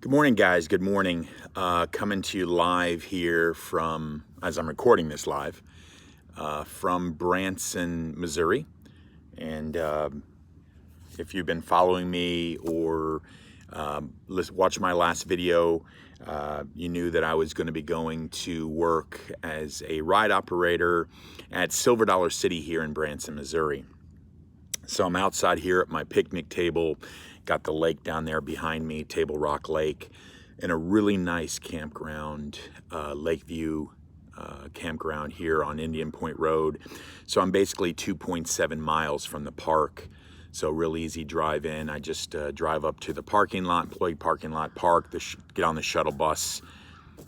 Good morning, guys. Good morning. Coming to you live here from, as I'm recording this live, from Branson, Missouri. And if you've been following me or watched my last video, you knew that I was going to be going to work as a ride operator at Silver Dollar City here in Branson, Missouri. So I'm outside here at my picnic table, got the lake down there behind me, Table Rock Lake, and a really nice campground, Lakeview campground here on Indian Point Road. So I'm basically 2.7 miles from the park. So real easy drive in. I just drive up to the parking lot, employee parking lot, park, get on the shuttle bus.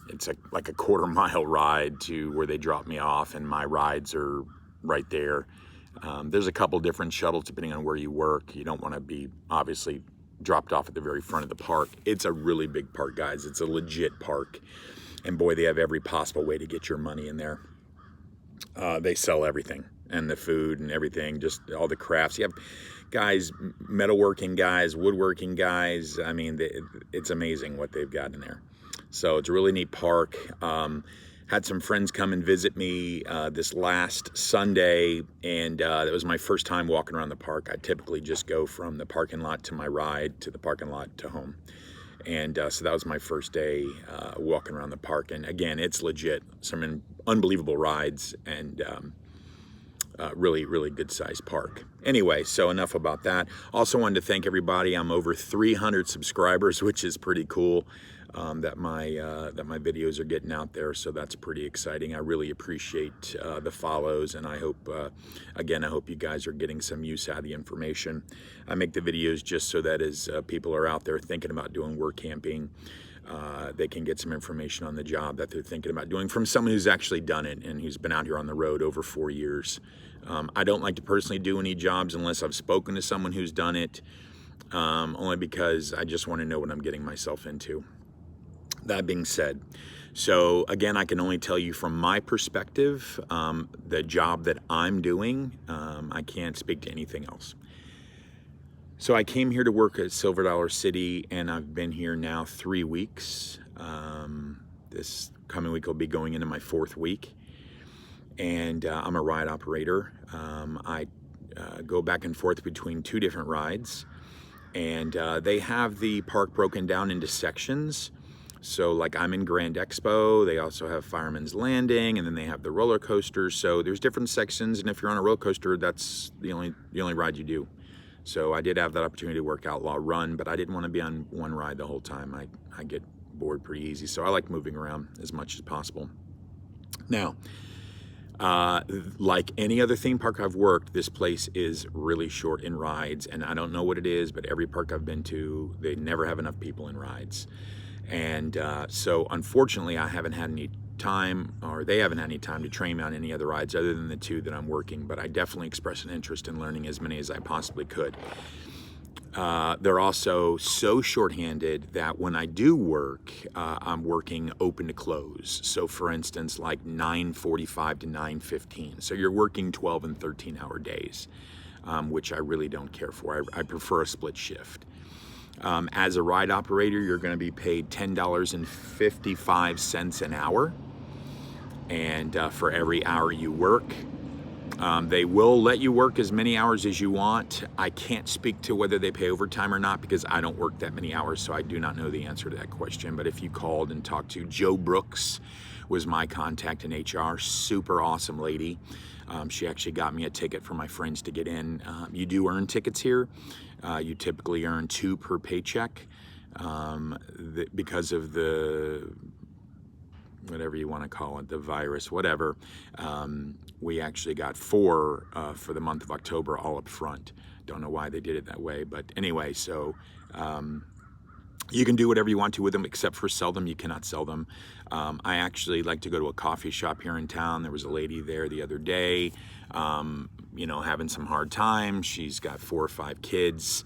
It's like a quarter-mile ride to where they drop me off, and my rides are right there. There's a couple different shuttles depending on where you work. You don't want to be obviously dropped off at the very front of the park. It's a really big park, guys. It's a legit park. And boy, they have every possible way to get your money in there. They sell everything, and the food and everything, just all the crafts. You have guys, metalworking guys, woodworking guys. I mean, it's amazing what they've got in there. So it's a really neat park. Had some friends come and visit me this last Sunday, and it was my first time walking around the park. I typically just go from the parking lot to my ride to the parking lot to home. And so that was my first day walking around the park. And again, it's legit. Some unbelievable rides and really, really good sized park. Anyway, so enough about that. Also wanted to thank everybody. I'm over 300 subscribers, which is pretty cool. That my videos are getting out there, so that's pretty exciting. I really appreciate the follows, and I hope again, I hope you guys are getting some use out of the information. I make the videos just so that as people are out there thinking about doing work camping, they can get some information on the job that they're thinking about doing from someone who's actually done it and who's been out here on the road over 4 years. I don't like to personally do any jobs unless I've spoken to someone who's done it, only because I just want to know what I'm getting myself into. That being said, so again, I can only tell you from my perspective, the job that I'm doing. I can't speak to anything else. So I came here to work at Silver Dollar City, and I've been here now 3 weeks. This coming week will be going into my 4th week, and I'm a ride operator. I go back and forth between 2 different rides, and they have the park broken down into sections. So like I'm in Grand Expo, they also have Fireman's Landing, and then they have the roller coasters. So there's different sections, and if you're on a roller coaster, that's the only ride you do. So I did have that opportunity to work Outlaw Run, but I didn't want to be on one ride the whole time. I get bored pretty easy, so I like moving around as much as possible. Now, like any other theme park I've worked, this place is really short in rides, and I don't know what it is, but every park I've been to, they never have enough people in rides. And so unfortunately, I haven't had any time, or they haven't had any time to train me on any other rides other than the 2 that I'm working, but I definitely expressed an interest in learning as many as I possibly could. They're also so shorthanded that when I do work, I'm working open to close. So for instance, like 9:45 to 9:15. So you're working 12 and 13-hour days, which I really don't care for. I prefer a split shift. As a ride operator, you're going to be paid $10.55 an hour, and for every hour you work. They will let you work as many hours as you want. I can't speak to whether they pay overtime or not because I don't work that many hours, so I do not know the answer to that question. But if you called and talked to Joe Brooks, was my contact in HR, super awesome lady. She actually got me a ticket for my friends to get in. You do earn tickets here. You typically earn 2 per paycheck because of the, whatever you want to call it, the virus, whatever. We actually got 4 for the month of October all up front. Don't know why they did it that way, but anyway, so you can do whatever you want to with them except for sell them. You cannot sell them. I actually like to go to a coffee shop here in town. There was a lady there the other day, you know, having some hard time. She's got 4 or 5 kids.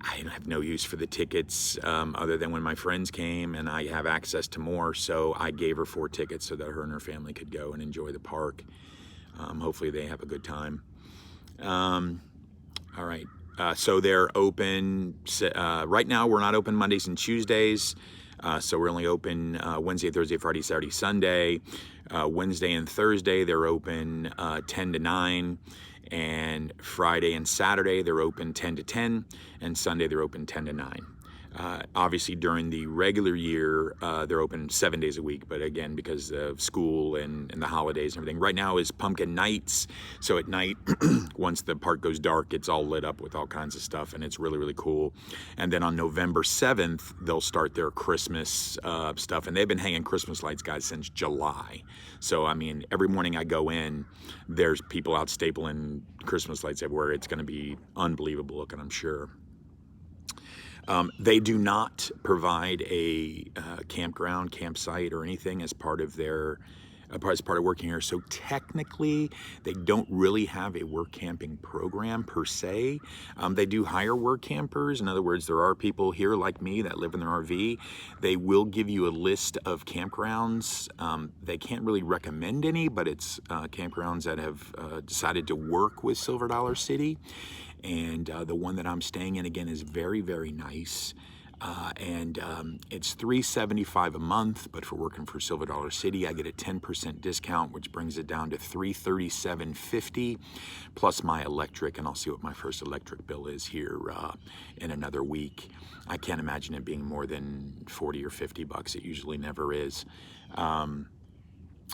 I have no use for the tickets other than when my friends came, and I have access to more, so I gave her 4 tickets so that her and her family could go and enjoy the park. Hopefully they have a good time. All right. So they're open. Right now, we're not open Mondays and Tuesdays. So we're only open Wednesday, Thursday, Friday, Saturday, Sunday. Wednesday and Thursday, they're open 10 to 9. And Friday and Saturday, they're open 10 to 10. And Sunday, they're open 10 to 9. Obviously, during the regular year, they're open 7 days a week. But again, because of school and the holidays and everything, right now is pumpkin nights. So at night, once the park goes dark, it's all lit up with all kinds of stuff, and it's really, really cool. And then on November 7th, they'll start their Christmas stuff. And they've been hanging Christmas lights, guys, since July. So, I mean, every morning I go in, there's people out stapling Christmas lights everywhere. It's going to be unbelievable looking, I'm sure. They do not provide a campground, campsite, or anything as part of their working here. So technically, they don't really have a work camping program per se. They do hire work campers. In other words, there are people here like me that live in their RV. They will give you a list of campgrounds. They can't really recommend any, but it's campgrounds that have decided to work with Silver Dollar City. And the one that I'm staying in, again, is very, very nice. It's $375 a month, but for working for Silver Dollar City, I get a 10% discount, which brings it down to $337.50 plus my electric, and I'll see what my first electric bill is here in another week. I can't imagine it being more than 40 or 50 bucks. It usually never is.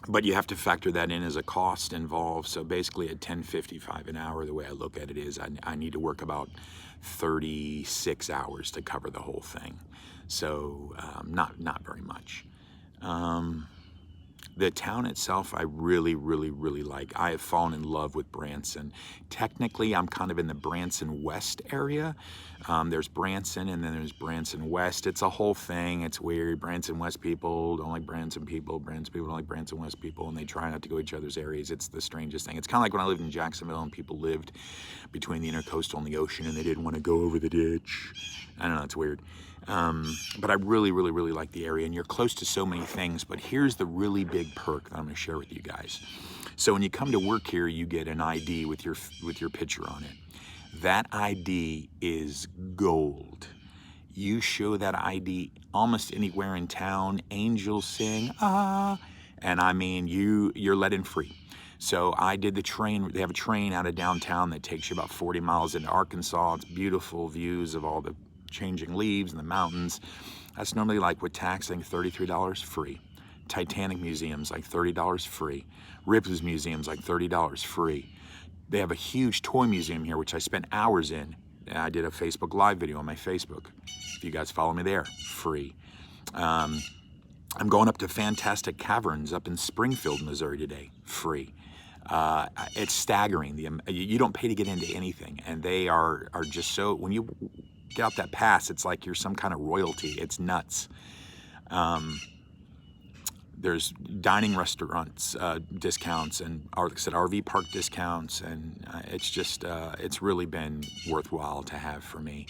But you have to factor that in as a cost involved. So basically at $10.55 an hour, the way I look at it is I need to work about 36 hours to cover the whole thing. So not very much. The town itself, I really, really, really like. I have fallen in love with Branson. Technically, I'm kind of in the Branson West area. There's Branson and then there's Branson West. It's a whole thing. It's weird. Branson West people don't like Branson people. Branson people don't like Branson West people, and they try not to go each other's areas. It's the strangest thing. It's kind of like when I lived in Jacksonville and people lived between the intercoastal and the ocean and they didn't want to go over the ditch. I don't know, it's weird. But I really, really, really like the area, and you're close to so many things. But here's the really big perk that I'm going to share with you guys. So when you come to work here, you get an ID with your picture on it. That ID is gold. You show that ID almost anywhere in town, angels sing, ah, and I mean, you're let in free. So I did the train. They have a train out of downtown that takes you about 40 miles into Arkansas. It's beautiful views of all the changing leaves and the mountains. That's normally like with taxing $33 free. Titanic Museum's like $30 free. Ripley's Museum's like $30 free. They have a huge toy museum here, which I spent hours in. I did a Facebook Live video on my Facebook. If you guys follow me there, free. I'm going up to Fantastic Caverns up in Springfield, Missouri today, free. It's staggering. You don't pay to get into anything, and they are just so, when you get out that pass, it's like you're some kind of royalty. It's nuts. There's dining restaurants discounts, and like I said, RV park discounts, and it's just it's really been worthwhile to have for me.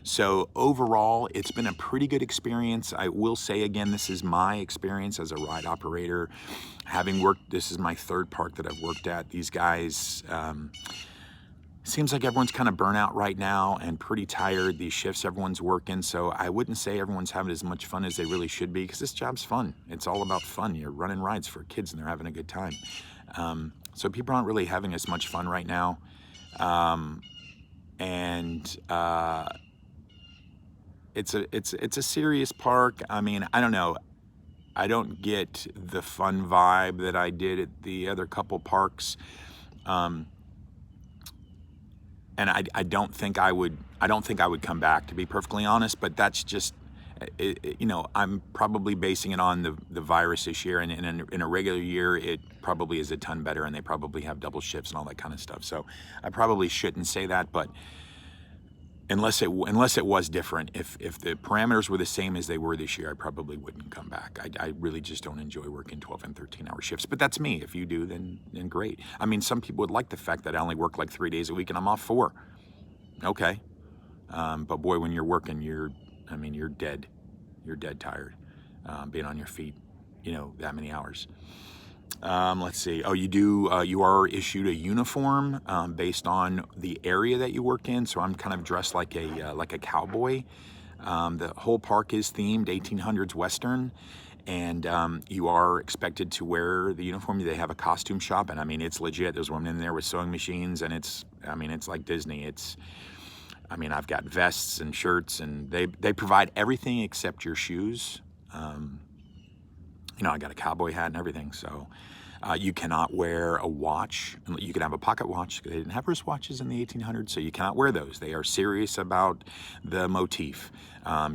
So overall, it's been a pretty good experience. I will say again, this is my experience as a ride operator. Having worked, this is my third park that I've worked at. These guys, seems like everyone's kind of burnt out right now and pretty tired. These shifts everyone's working, so I wouldn't say everyone's having as much fun as they really should be, because this job's fun. It's all about fun. You're running rides for kids and they're having a good time. So people aren't really having as much fun right now. It's a serious park. I mean, I don't know. I don't get the fun vibe that I did at the other couple parks. And I don't think I would come back, to be perfectly honest, but that's just, you know, I'm probably basing it on the virus this year, and in a regular year, it probably is a ton better, and they probably have double shifts and all that kind of stuff. So I probably shouldn't say that, but unless it was different, if the parameters were the same as they were this year, I probably wouldn't come back. I really just don't enjoy working 12 and 13-hour shifts, but that's me. If you do, then great. I mean, some people would like the fact that I only work like 3 days a week and I'm off 4. Okay, but boy, when you're working, you're dead. You're dead tired, being on your feet, you know, that many hours. Let's see. Oh, you are issued a uniform based on the area that you work in. So I'm kind of dressed like a cowboy. The whole park is themed 1800s Western, and you are expected to wear the uniform. They have a costume shop, and I mean, it's legit. There's women in there with sewing machines, and it's like Disney. I've got vests and shirts, and they provide everything except your shoes. I got a cowboy hat and everything. So you cannot wear a watch. You can have a pocket watch. They didn't have wristwatches in the 1800s, so you cannot wear those. They are serious about the motif.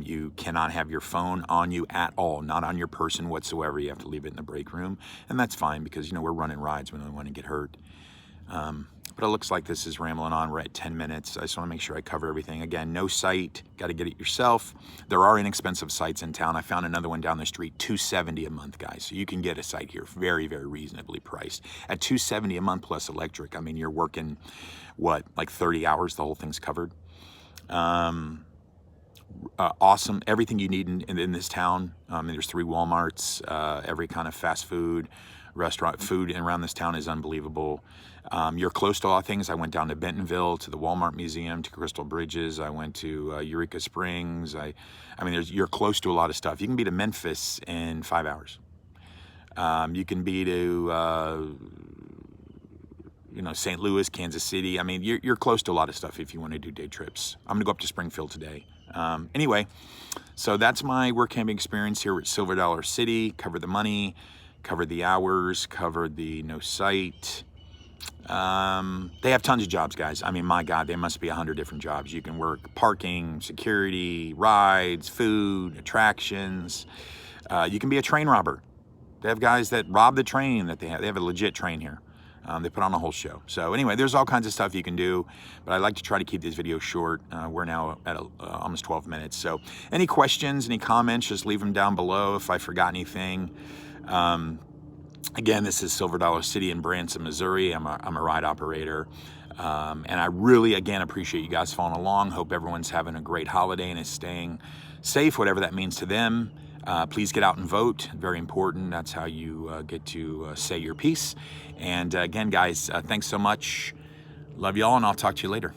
You cannot have your phone on you at all, not on your person whatsoever. You have to leave it in the break room, and that's fine because we're running rides. We don't want to get hurt. But it looks like this is rambling on. We're at 10 minutes. I just want to make sure I cover everything. Again, no site. Got to get it yourself. There are inexpensive sites in town. I found another one down the street, $270 a month, guys. So you can get a site here very, very reasonably priced. At $270 a month plus electric, you're working, like 30 hours? The whole thing's covered. Awesome. Everything you need in this town. There's 3 Walmarts, every kind of fast food, restaurant food around this town is unbelievable. You're close to a lot of things. I went down to Bentonville, to the Walmart Museum, to Crystal Bridges. I went to Eureka Springs. You're close to a lot of stuff. You can be to Memphis in 5 hours. You can be to St. Louis, Kansas City. You're close to a lot of stuff if you want to do day trips. I'm gonna go up to Springfield today. Anyway, so that's my work camping experience here at Silver Dollar City. Covered the money, covered the hours, covered the no site. They have tons of jobs, guys. My God, they must be 100 different jobs. You can work parking, security, rides, food, attractions. You can be a train robber. They have guys that rob the train that they have a legit train here. They put on a whole show. So anyway, there's all kinds of stuff you can do, but I like to try to keep these videos short. We're now at almost 12 minutes. So any questions, any comments, just leave them down below if I forgot anything. Again, this is Silver Dollar City in Branson, Missouri. I'm a ride operator. And I really, again, appreciate you guys following along. Hope everyone's having a great holiday and is staying safe, whatever that means to them. Please get out and vote. Very important. That's how you get to say your piece. And again, guys, thanks so much. Love y'all, and I'll talk to you later.